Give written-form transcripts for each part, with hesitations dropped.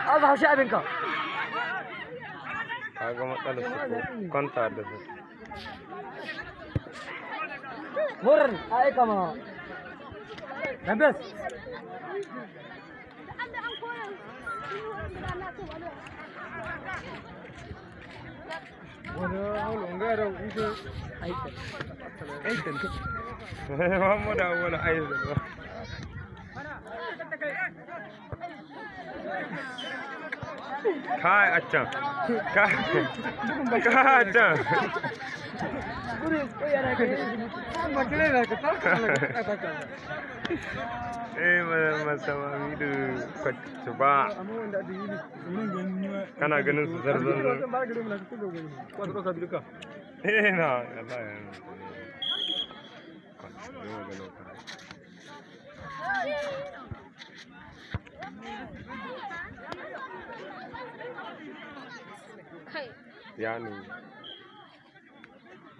أضحى شعبك هذا مطلع كنت عدد مر هاي كمان بس ولا أول عنقارة وإيش أيتن ما ده ولا أيتن كاي أجا كاي أجا sama itu coba karena ganin su zarzan nah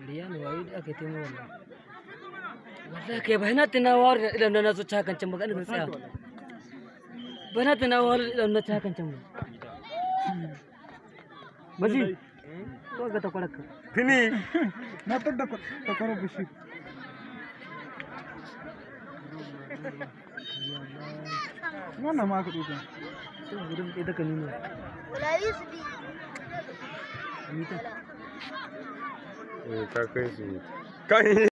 Lian wahid aku temu wala ke bahna tinawar ilan na su chakan chamba kan sa bahna tinawar ilan na chakan chamba baji to ga ta kwarak fini na to da karo bishi na ma ka duka to gudun ida kanini wala yusbi ka kai su kai